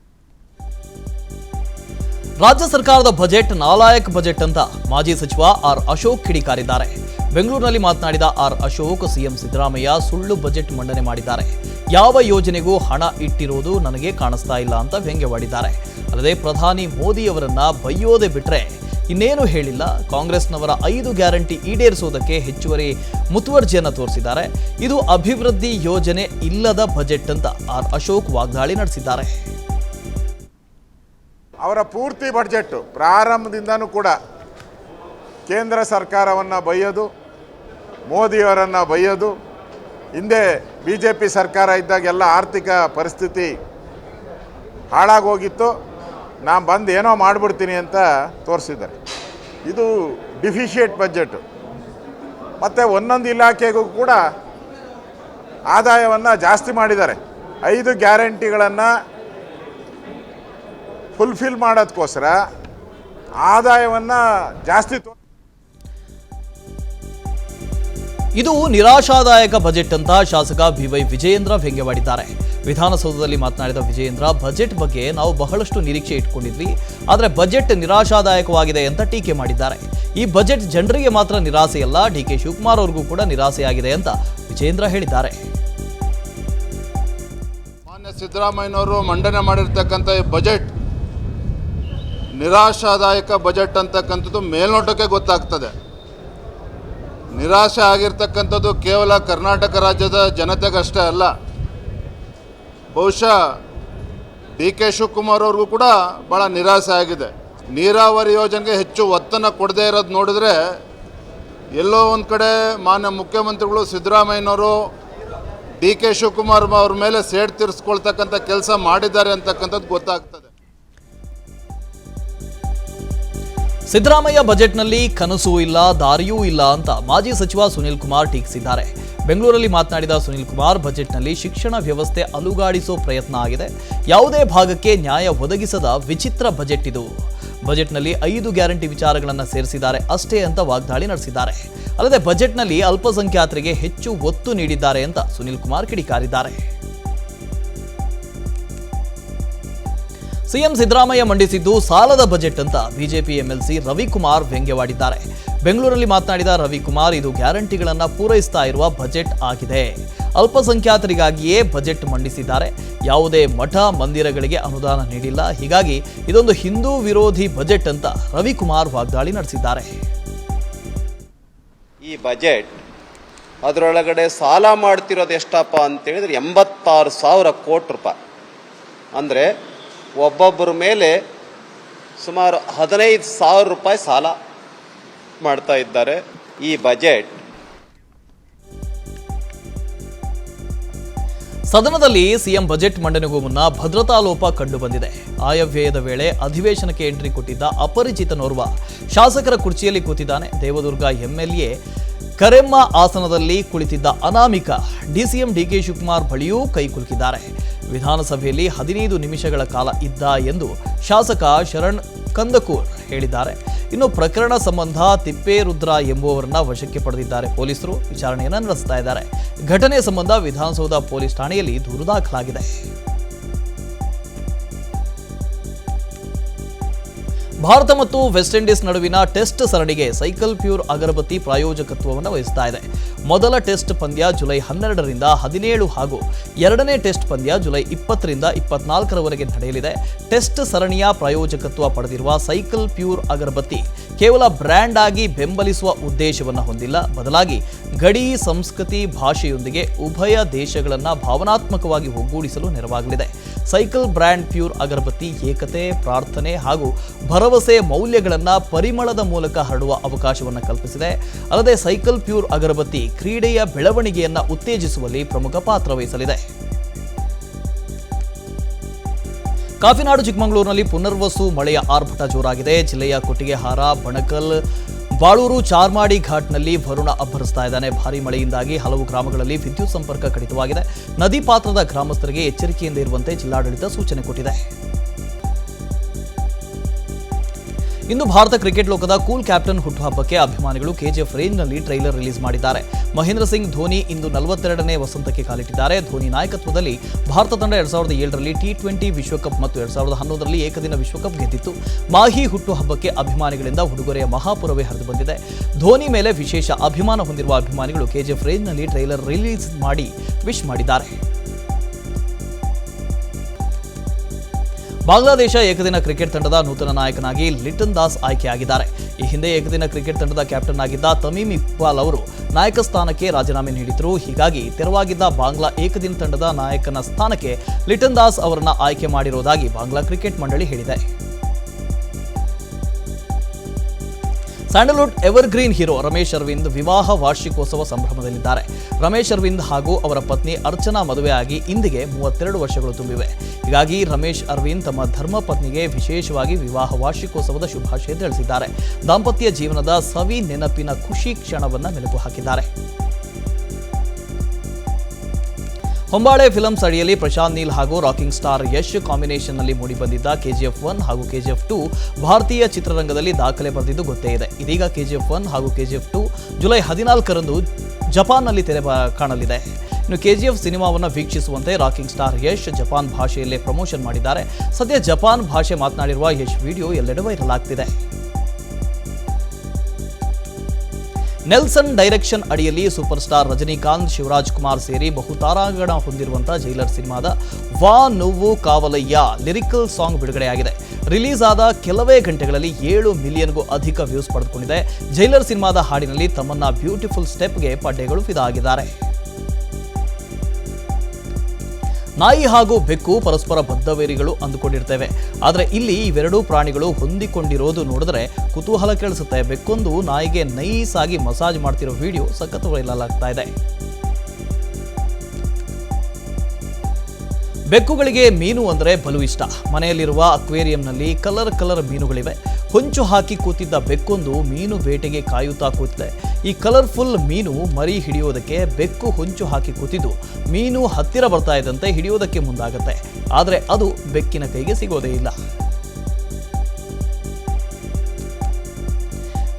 ರಾಜ್ಯ ಸರ್ಕಾರದ ಬಜೆಟ್ ನಾಲಾಯಕ್ ಬಜೆಟ್ ಅಂತ ಮಾಜಿ ಸಚಿವ ಆರ್ ಅಶೋಕ್ ಕಿಡಿಕಾರಿದ್ದಾರೆ. ಬೆಂಗಳೂರಿನಲ್ಲಿ ಮಾತನಾಡಿದ ಆರ್ ಅಶೋಕ್, ಸಿಎಂ ಸಿದ್ದರಾಮಯ್ಯ ಸುಳ್ಳು ಬಜೆಟ್ ಮಂಡನೆ ಮಾಡಿದ್ದಾರೆ. ಯಾವ ಯೋಜನೆಗೂ ಹಣ ಇಟ್ಟಿರೋದು ನನಗೆ ಕಾಣಿಸ್ತಾ ಇಲ್ಲ ಅಂತ ವ್ಯಂಗ್ಯವಾಡಿದ್ದಾರೆ. ಅಲ್ಲದೆ ಪ್ರಧಾನಿ ಮೋದಿಯವರನ್ನ ಬೈಯೋದೆ ಬಿಟ್ರೆ ಇನ್ನೇನು ಹೇಳಿಲ್ಲ. ಕಾಂಗ್ರೆಸ್ನವರ 5 ಗ್ಯಾರಂಟಿ ಈಡೇರಿಸುವುದಕ್ಕೆ ಹೆಚ್ಚುವರಿ ಮುತುವರ್ಜಿಯನ್ನು ತೋರಿಸಿದ್ದಾರೆ. ಇದು ಅಭಿವೃದ್ಧಿ ಯೋಜನೆ ಇಲ್ಲದ ಬಜೆಟ್ ಅಂತ ಆರ್ ಅಶೋಕ್ ವಾಗ್ದಾಳಿ ನಡೆಸಿದ್ದಾರೆ. ಅವರ ಪೂರ್ತಿ ಬಡ್ಜೆಟ್ಟು ಪ್ರಾರಂಭದಿಂದನೂ ಕೂಡ ಕೇಂದ್ರ ಸರ್ಕಾರವನ್ನು ಬೈಯೋದು, ಮೋದಿಯವರನ್ನು ಬೈಯೋದು. ಹಿಂದೆ BJP ಸರ್ಕಾರ ಇದ್ದಾಗೆಲ್ಲ ಆರ್ಥಿಕ ಪರಿಸ್ಥಿತಿ ಹಾಳಾಗೋಗಿತ್ತು. ನಾನು ಬಂದು ಏನೋ ಮಾಡಿಬಿಡ್ತೀನಿ ಅಂತ ತೋರಿಸಿದ್ದಾರೆ. ಇದು ಡಿಫಿಷಿಯೇಟ್ ಬಜೆಟು. ಮತ್ತು ಒಂದೊಂದು ಇಲಾಖೆಗೂ ಕೂಡ ಆದಾಯವನ್ನು ಜಾಸ್ತಿ ಮಾಡಿದ್ದಾರೆ. 5 ಗ್ಯಾರಂಟಿಗಳನ್ನು ಫುಲ್ಫಿಲ್ ಮಾಡೋದಕ್ಕೋಸ್ಕರ ಆದಾಯವನ್ನು ಜಾಸ್ತಿ ಇದು ನಿರಾಶಾದಾಯಕ ಬಜೆಟ್ ಅಂತ ಶಾಸಕ ಬಿವೈ ವಿಜಯೇಂದ್ರ ವ್ಯಂಗ್ಯವಾಡಿದ್ದಾರೆ. ವಿಧಾನಸೌಧದಲ್ಲಿ ಮಾತನಾಡಿದ ವಿಜಯೇಂದ್ರ, ಬಜೆಟ್ ಬಗ್ಗೆ ನಾವು ಬಹಳಷ್ಟು ನಿರೀಕ್ಷೆ ಇಟ್ಕೊಂಡಿದ್ವಿ, ಆದರೆ ಬಜೆಟ್ ನಿರಾಶಾದಾಯಕವಾಗಿದೆ ಅಂತ ಟೀಕೆ ಮಾಡಿದ್ದಾರೆ. ಈ ಬಜೆಟ್ ಜನರಿಗೆ ಮಾತ್ರ ನಿರಾಸೆಯಲ್ಲ, ಡಿಕೆ ಶಿವಕುಮಾರ್ ಅವ್ರಿಗೂ ಕೂಡ ನಿರಾಸೆಯಾಗಿದೆ ಅಂತ ವಿಜಯೇಂದ್ರ ಹೇಳಿದ್ದಾರೆ. ಮಾನ್ಯ ಸಿದ್ದರಾಮಯ್ಯನವರು ಮಂಡನೆ ಮಾಡಿರ್ತಕ್ಕಂಥ ಈ ಬಜೆಟ್ ನಿರಾಶಾದಾಯಕ ಬಜೆಟ್ ಅಂತಕ್ಕಂಥದ್ದು ಮೇಲ್ನೋಟಕ್ಕೆ ಗೊತ್ತಾಗ್ತದೆ. ನಿರಾಶೆ ಆಗಿರ್ತಕ್ಕಂಥದ್ದು ಕೇವಲ ಕರ್ನಾಟಕ ರಾಜ್ಯದ ಜನತೆಗಷ್ಟೇ ಅಲ್ಲ, ಬಹುಶಃ DK ಶಿವಕುಮಾರ್ ಅವ್ರಿಗೂ ಕೂಡ ಭಾಳ ನಿರಾಸೆ ಆಗಿದೆ. ನೀರಾವರಿ ಯೋಜನೆಗೆ ಹೆಚ್ಚು ಒತ್ತನ್ನು ಕೊಡದೇ ಇರೋದು ನೋಡಿದ್ರೆ ಎಲ್ಲೋ ಒಂದು ಕಡೆ ಮಾನ್ಯ ಮುಖ್ಯಮಂತ್ರಿಗಳು ಸಿದ್ದರಾಮಯ್ಯನವರು DK ಶಿವಕುಮಾರ್ ಅವ್ರ ಮೇಲೆ ಸೇಡ್ ತೀರಿಸ್ಕೊಳ್ತಕ್ಕಂಥ ಕೆಲಸ ಮಾಡಿದ್ದಾರೆ ಅಂತಕ್ಕಂಥದ್ದು ಗೊತ್ತಾಗ್ತದೆ. ಸಿದ್ದರಾಮಯ್ಯ ಬಜೆಟ್ನಲ್ಲಿ ಕನಸೂ ಇಲ್ಲ, ದಾರಿಯೂ ಇಲ್ಲ ಅಂತ ಮಾಜಿ ಸಚಿವ ಸುನೀಲ್ ಕುಮಾರ್ ಟೀಕಿಸಿದ್ದಾರೆ. ಬೆಂಗಳೂರಲ್ಲಿ ಮಾತನಾಡಿದ ಸುನೀಲ್ ಕುಮಾರ್, ಬಜೆಟ್ನಲ್ಲಿ ಶಿಕ್ಷಣ ವ್ಯವಸ್ಥೆ ಅಲುಗಾಡಿಸೋ ಪ್ರಯತ್ನ ಆಗಿದೆ. ಯಾವುದೇ ಭಾಗಕ್ಕೆ ನ್ಯಾಯ ಒದಗಿಸದ ವಿಚಿತ್ರ ಬಜೆಟ್ ಇದು. ಬಜೆಟ್ನಲ್ಲಿ 5 ಗ್ಯಾರಂಟಿ ವಿಚಾರಗಳನ್ನು ಸೇರಿಸಿದ್ದಾರೆ ಅಷ್ಟೇ ಅಂತ ವಾಗ್ದಾಳಿ ನಡೆಸಿದ್ದಾರೆ. ಅಲ್ಲದೆ ಬಜೆಟ್ನಲ್ಲಿ ಅಲ್ಪಸಂಖ್ಯಾತರಿಗೆ ಹೆಚ್ಚು ಒತ್ತು ನೀಡಿದ್ದಾರೆ ಅಂತ ಸುನೀಲ್ ಕುಮಾರ್ ಕಿಡಿಕಾರಿದ್ದಾರೆ. ಸಿಎಂ ಸಿದ್ದರಾಮಯ್ಯ ಮಂಡಿಸಿದ್ದು ಸಾಲದ ಬಜೆಟ್ ಅಂತ ಬಿಜೆಪಿ ಎಂಎಲ್ಸಿ ರವಿಕುಮಾರ್ ವ್ಯಂಗ್ಯವಾಡಿದ್ದಾರೆ. ಬೆಂಗಳೂರಲ್ಲಿ ಮಾತನಾಡಿದ ರವಿಕುಮಾರ್, ಇದು ಗ್ಯಾರಂಟಿಗಳನ್ನು ಪೂರೈಸ್ತಾ ಇರುವ ಬಜೆಟ್ ಆಗಿದೆ. ಅಲ್ಪಸಂಖ್ಯಾತರಿಗಾಗಿಯೇ ಬಜೆಟ್ ಮಂಡಿಸಿದ್ದಾರೆ. ಯಾವುದೇ ಮಠ ಮಂದಿರಗಳಿಗೆ ಅನುದಾನ ನೀಡಿಲ್ಲ. ಹೀಗಾಗಿ ಇದೊಂದು ಹಿಂದೂ ವಿರೋಧಿ ಬಜೆಟ್ ಅಂತ ರವಿಕುಮಾರ್ ವಾಗ್ದಾಳಿ ನಡೆಸಿದ್ದಾರೆ. ಈ ಬಜೆಟ್ ಅದರೊಳಗಡೆ ಸಾಲ ಮಾಡ್ತಿರೋದು ಎಷ್ಟಪ್ಪ ಅಂತೇಳಿದ್ರೆ 86,000 ಕೋಟಿ ರೂಪಾಯಿ. ಅಂದರೆ ಒಬ್ಬೊಬ್ಬರ ಮೇಲೆ ಸುಮಾರು 15,000 ರೂಪಾಯಿ ಸಾಲ ಮಾಡ್ತಾ ಇದ್ದಾರೆ. ಈ ಬಜೆಟ್ ಸದನದಲ್ಲಿ ಸಿಎಂ ಬಜೆಟ್ ಮಂಡನೆಗೂ ಮುನ್ನ ಭದ್ರತಾ ಲೋಪ ಕಂಡುಬಂದಿದೆ. ಆಯವ್ಯಯದ ವೇಳೆ ಅಧಿವೇಶನಕ್ಕೆ ಎಂಟ್ರಿ ಕೊಟ್ಟಿದ್ದ ಅಪರಿಚಿತನೋರ್ವ ಶಾಸಕರ ಕುರ್ಚಿಯಲ್ಲಿ ಕೂತಿದ್ದಾನೆ. ದೇವದುರ್ಗ ಎಂಎಲ್ಎ ಕರೆಮ್ಮ ಆಸನದಲ್ಲಿ ಕುಳಿತಿದ್ದ ಅನಾಮಿಕ ಡಿಸಿಎಂ DK ಶಿವಕುಮಾರ್ ಬಳಿಯೂ ಕೈ ಕುಲುಕಿದ್ದಾರೆ. ವಿಧಾನಸಭೆಯಲ್ಲಿ 15 ನಿಮಿಷಗಳ ಕಾಲ ಇದ್ದ ಎಂದು ಶಾಸಕ ಶರಣ್ ಕಂದಕೂರ್ ಹೇಳಿದ್ದಾರೆ. ಇನ್ನು ಪ್ರಕರಣ ಸಂಬಂಧ ತಿಪ್ಪೇರುದ್ರ ಎಂಬುವವರನ್ನ ವಶಕ್ಕೆ ಪಡೆದಿದ್ದಾರೆ ಪೊಲೀಸರು. ವಿಚಾರಣೆಯನ್ನು ನಡೆಸ್ತಾ ಇದ್ದಾರೆ. ಘಟನೆ ಸಂಬಂಧ ವಿಧಾನಸೌಧ ಪೊಲೀಸ್ ಠಾಣೆಯಲ್ಲಿ ದೂರು ದಾಖಲಾಗಿದೆ. ಭಾರತ ಮತ್ತು ವೆಸ್ಟ್ ಇಂಡೀಸ್ ನಡುವಿನ ಟೆಸ್ಟ್ ಸರಣಿಗೆ ಸೈಕಲ್ ಪ್ಯೂರ್ ಅಗರಬತ್ತಿ ಪ್ರಾಯೋಜಕತ್ವವನ್ನು ವಹಿಸ್ತಾ ಇದೆ. ಮೊದಲ ಟೆಸ್ಟ್ ಪಂದ್ಯ ಜುಲೈ 12ರಿಂದ 17 ಹಾಗೂ ಎರಡನೇ ಟೆಸ್ಟ್ ಪಂದ್ಯ ಜುಲೈ 20ರಿಂದ 24ರವರೆಗೆ ನಡೆಯಲಿದೆ. ಟೆಸ್ಟ್ ಸರಣಿಯ ಪ್ರಾಯೋಜಕತ್ವ ಪಡೆದಿರುವ ಸೈಕಲ್ ಪ್ಯೂರ್ ಅಗರಬತ್ತಿ ಕೇವಲ ಬ್ರ್ಯಾಂಡ್ ಆಗಿ ಬೆಂಬಲಿಸುವ ಉದ್ದೇಶವನ್ನು ಹೊಂದಿಲ್ಲ, ಬದಲಾಗಿ ಗಡಿ ಸಂಸ್ಕೃತಿ ಭಾಷೆಯೊಂದಿಗೆ ಉಭಯ ದೇಶಗಳನ್ನು ಭಾವನಾತ್ಮಕವಾಗಿ ಒಗ್ಗೂಡಿಸಲು ನೆರವಾಗಲಿದೆ. ಸೈಕಲ್ ಬ್ರ್ಯಾಂಡ್ ಪ್ಯೂರ್ ಅಗರಬತ್ತಿ ಏಕತೆ, ಪ್ರಾರ್ಥನೆ ಹಾಗೂ ಭರವಸೆ ಮೌಲ್ಯಗಳನ್ನು ಪರಿಮಳದ ಮೂಲಕ ಹರಡುವ ಅವಕಾಶವನ್ನು ಕಲ್ಪಿಸಿದೆ. ಅಲ್ಲದೆ ಸೈಕಲ್ ಪ್ಯೂರ್ ಅಗರಬತ್ತಿ ಕ್ರೀಡೆಯ ಬೆಳವಣಿಗೆಯನ್ನು ಉತ್ತೇಜಿಸುವಲ್ಲಿ ಪ್ರಮುಖ ಪಾತ್ರ ವಹಿಸಲಿದೆ. ಕಾಫಿನಾಡು ಚಿಕ್ಕಮಗಳೂರಿನಲ್ಲಿ ಪುನರ್ವಸು ಮಳೆಯ ಆರ್ಭಟ ಜೋರಾಗಿದೆ. ಜಿಲ್ಲೆಯ ಕೊಟ್ಟಿಗೆಹಾರ, ಬಣಕಲ್, ಬಾಳೂರು, ಚಾರ್ಮಾಡಿ ಘಾಟ್ನಲ್ಲಿ ವರುಣ ಅಬ್ಬರಿಸ್ತಾ ಇದ್ದಾನೆ. ಭಾರೀ ಮಳೆಯಿಂದಾಗಿ ಹಲವು ಗ್ರಾಮಗಳಲ್ಲಿ ವಿದ್ಯುತ್ ಸಂಪರ್ಕ ಕಡಿತವಾಗಿದೆ. ನದಿ ಪಾತ್ರದ ಗ್ರಾಮಸ್ಥರಿಗೆ ಎಚ್ಚರಿಕೆಯಿಂದ ಇರುವಂತೆ ಜಿಲ್ಲಾಡಳಿತ ಸೂಚನೆ ಕೊಟ್ಟಿದೆ. ಇಂದು ಭಾರತ ಕ್ರಿಕೆಟ್ ಲೋಕದ ಕೂಲ್ ಕ್ಯಾಪ್ಟನ್ ಹುಟ್ಟುಹಬ್ಬಕ್ಕೆ ಅಭಿಮಾನಿಗಳು KGF ರೇಂಜ್ನಲ್ಲಿ ಟ್ರೈಲರ್ ರಿಲೀಸ್ ಮಾಡಿದ್ದಾರೆ. ಮಹೇಂದ್ರ ಸಿಂಗ್ ಧೋನಿ ಇಂದು 42ನೇ ವಸಂತಕ್ಕೆ ಕಾಲಿಟ್ಟಿದ್ದಾರೆ. ಧೋನಿ ನಾಯಕತ್ವದಲ್ಲಿ ಭಾರತ ತಂಡ 2007ರಲ್ಲಿ T20 ವಿಶ್ವಕಪ್ ಮತ್ತು 2011ರಲ್ಲಿ ಏಕದಿನ ವಿಶ್ವಕಪ್ ಗೆದ್ದಿತ್ತು. ಮಾಹಿ ಹುಟ್ಟುಹಬ್ಬಕ್ಕೆ ಅಭಿಮಾನಿಗಳಿಂದ ಉಡುಗೊರೆಯ ಮಹಾಪುರವೇ ಹರಿದು ಬಂದಿದೆ. ಧೋನಿ ಮೇಲೆ ವಿಶೇಷ ಅಭಿಮಾನ ಹೊಂದಿರುವ ಅಭಿಮಾನಿಗಳು KGF ರೇಂಜ್ನಲ್ಲಿ ಟ್ರೈಲರ್ ರಿಲೀಸ್ ಮಾಡಿ ವಿಶ್ ಮಾಡಿದ್ದಾರೆ. ಬಾಂಗ್ಲಾದೇಶ ಏಕದಿನ ಕ್ರಿಕೆಟ್ ತಂಡದ ನೂತನ ನಾಯಕನಾಗಿ ಲಿಟನ್ ದಾಸ್ ಆಯ್ಕೆಯಾಗಿದ್ದಾರೆ. ಈ ಹಿಂದೆ ಏಕದಿನ ಕ್ರಿಕೆಟ್ ತಂಡದ ಕ್ಯಾಪ್ಟನ್ ಆಗಿದ್ದ ತಮೀಮ್ ಇಕ್ಬಾಲ್ ಅವರು ನಾಯಕ ಸ್ಥಾನಕ್ಕೆ ರಾಜೀನಾಮೆ ನೀಡಿದ್ರು. ಹೀಗಾಗಿ ತೆರವಾಗಿದ್ದ ಬಾಂಗ್ಲಾ ಏಕದಿನ ತಂಡದ ನಾಯಕನ ಸ್ಥಾನಕ್ಕೆ ಲಿಟನ್ ದಾಸ್ ಅವರನ್ನು ಆಯ್ಕೆ ಮಾಡಿರುವುದಾಗಿ ಬಾಂಗ್ಲಾ ಕ್ರಿಕೆಟ್ ಮಂಡಳಿ ಹೇಳಿದೆ. Sandalwood evergreen hero Ramesh Aravind ವಿವಾಹ ವಾರ್ಷಿಕೋತ್ಸವ ಸಂಭ್ರಮದಲ್ಲಿದ್ದಾರೆ. ರಮೇಶ್ ಅರವಿಂದ್ ಹಾಗೂ ಅವರ ಪತ್ನಿ ಅರ್ಚನಾ ಮದುವೆಯಾಗಿ ಇಂದಿಗೆ 32 ವರ್ಷಗಳು ತುಂಬಿವೆ. ಹೀಗಾಗಿ ರಮೇಶ್ ಅರವಿಂದ್ ತಮ್ಮ ಧರ್ಮ ಪತ್ನಿಗೆ ವಿಶೇಷವಾಗಿ ವಿವಾಹ ವಾರ್ಷಿಕೋತ್ಸವದ ಶುಭಾಶಯ ತಿಳಿಸಿದ್ದಾರೆ. ದಾಂಪತ್ಯ ಜೀವನದ ಸವಿ ನೆನಪಿನ ಖುಷಿ ಕ್ಷಣವನ್ನು ಮೆಲುಕು ಹಾಕಿದ್ದಾರೆ. ಹೊಂಬಾಳೆ ಫಿಲ್ಮ್ಸ್ ಅಡಿಯಲ್ಲಿ ಪ್ರಶಾಂತ್ ನೀಲ್ ಹಾಗೂ ರಾಕಿಂಗ್ ಸ್ಟಾರ್ ಯಶ್ ಕಾಂಬಿನೇಷನ್ನಲ್ಲಿ ಮೂಡಿಬಂದಿದ್ದ KGF 1 ಹಾಗೂ KGF 2 ಭಾರತೀಯ ಚಿತ್ರರಂಗದಲ್ಲಿ ದಾಖಲೆ ಬರೆದಿದ್ದು ಗೊತ್ತೇ ಇದೆ. ಇದೀಗ KGF 1 ಹಾಗೂ KGF 2 ಜುಲೈ 14ರಂದು ಜಪಾನ್ನಲ್ಲಿ ತೆರೆ ಕಾಣಲಿದೆ. ಇನ್ನು KGF ಸಿನಿಮಾವನ್ನು ವೀಕ್ಷಿಸುವಂತೆ ರಾಕಿಂಗ್ ಸ್ಟಾರ್ ಯಶ್ ಜಪಾನ್ ಭಾಷೆಯಲ್ಲೇ ಪ್ರಮೋಷನ್ ಮಾಡಿದ್ದಾರೆ. ಸದ್ಯ ಜಪಾನ್ ಭಾಷೆ ಮಾತನಾಡಿರುವ ಯಶ್ ವಿಡಿಯೋ ಎಲ್ಲೆಡೆ ವೈರಲ್ ಆಗ್ತಿದೆ. ನೆಲ್ಸನ್ ಡೈರೆಕ್ಷನ್ ಅಡಿಯಲ್ಲಿ ಸೂಪರ್ ಸ್ಟಾರ್ ರಜನಿಕಾಂತ್, ಶಿವರಾಜ್ ಕುಮಾರ್ ಸೇರಿ ಬಹುತಾರಾಗಣ ಹೊಂದಿರುವಂತಹ ಜೈಲರ್ ಸಿನಿಮಾದ ವಾ నువ్వు ಕಾವಲಯ್ಯ ಲಿರಿಕಲ್ ಸಾಂಗ್ ಬಿಡುಗಡೆಯಾಗಿದೆ. ರಿಲೀಸ್ ಆದ ಕೆಲವೇ ಗಂಟೆಗಳಲ್ಲಿ 7 ಮಿಲಿಯನ್ಗೂ ಅಧಿಕ ವ್ಯೂಸ್ ಪಡೆದುಕೊಂಡಿದೆ. ಜೈಲರ್ ಸಿನಿಮಾದ ಹಾಡಿನಲ್ಲಿ ತಮ್ಮನ್ನ ಬ್ಯೂಟಿಫುಲ್ ಸ್ಟೆಪ್ಗೆ ಪಡ್ಡೆಗಳು ಫಿದಾ ಆಗಿದ್ದಾರೆ. ನಾಯಿ ಹಾಗೂ ಬೆಕ್ಕು ಪರಸ್ಪರ ಬದ್ಧವೇರಿಗಳು ಅಂದುಕೊಂಡಿರ್ತೇವೆ. ಆದರೆ ಇಲ್ಲಿ ಇವೆರಡೂ ಪ್ರಾಣಿಗಳು ಹೊಂದಿಕೊಂಡಿರೋದು ನೋಡಿದ್ರೆ ಕುತೂಹಲ ಕೆಳಿಸುತ್ತೆ. ಬೆಕ್ಕೊಂದು ನಾಯಿಗೆ ನೈಸ್ ಆಗಿ ಮಸಾಜ್ ಮಾಡ್ತಿರೋ ವಿಡಿಯೋ ಸಖತ್ ವೈರಲ್ ಆಗ್ತಾ ಇದೆ. ಬೆಕ್ಕುಗಳಿಗೆ ಮೀನು ಅಂದರೆ ಬಲು ಇಷ್ಟ. ಮನೆಯಲ್ಲಿರುವ ಅಕ್ವೇರಿಯಂನಲ್ಲಿ ಕಲರ್ ಮೀನುಗಳಿವೆ. ಹೊಂಚು ಹಾಕಿ ಕೂತಿದ್ದ ಬೆಕ್ಕೊಂದು ಮೀನು ಬೇಟೆಗೆ ಕಾಯುತ್ತಾ ಕೂತಿದೆ. ಈ ಕಲರ್ಫುಲ್ ಮೀನು ಮರಿ ಹಿಡಿಯೋದಕ್ಕೆ ಬೆಕ್ಕು ಹೊಂಚು ಹಾಕಿ ಕೂತಿದ್ದು ಮೀನು ಹತ್ತಿರ ಬರ್ತಾ ಇದ್ದಂತೆ ಹಿಡಿಯೋದಕ್ಕೆ ಮುಂದಾಗುತ್ತೆ. ಆದರೆ ಅದು ಬೆಕ್ಕಿನ ಕೈಗೆ ಸಿಗೋದೇ ಇಲ್ಲ.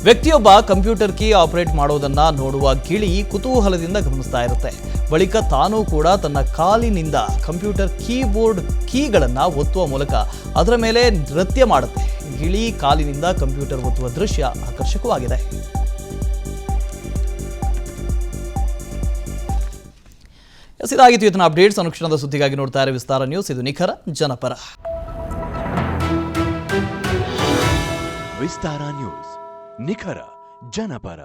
ವ್ಯಕ್ತಿಯೊಬ್ಬ ಕಂಪ್ಯೂಟರ್ ಕೀ ಆಪರೇಟ್ ಮಾಡೋದನ್ನ ನೋಡುವ ಗಿಳಿ ಕುತೂಹಲದಿಂದ ಗಮನಿಸ್ತಾ ಇರುತ್ತೆ. ಬಳಿಕ ತಾನೂ ಕೂಡ ತನ್ನ ಕಾಲಿನಿಂದ ಕಂಪ್ಯೂಟರ್ ಕೀಬೋರ್ಡ್ ಕೀಗಳನ್ನು ಒತ್ತುವ ಮೂಲಕ ಅದರ ಮೇಲೆ ನೃತ್ಯ ಮಾಡುತ್ತೆ. ಗಿಳಿ ಕಾಲಿನಿಂದ ಕಂಪ್ಯೂಟರ್ ಒತ್ತುವ ದೃಶ್ಯ ಆಕರ್ಷಕವಾಗಿದೆ. ಇದಾಗಿತ್ತು ಇವತ್ತಿನ ಅಪ್ಡೇಟ್ಸ್. ಅನುಕ್ಷಣದ ಸುದ್ದಿಗಾಗಿ ನೋಡ್ತಾ ಇರೋ ವಿಸ್ತಾರ ನ್ಯೂಸ್. ಇದು ನಿಖರ ಜನಪರ. ವಿಸ್ತಾರ ನ್ಯೂಸ್ ನಿಖರ ಜನಪರ.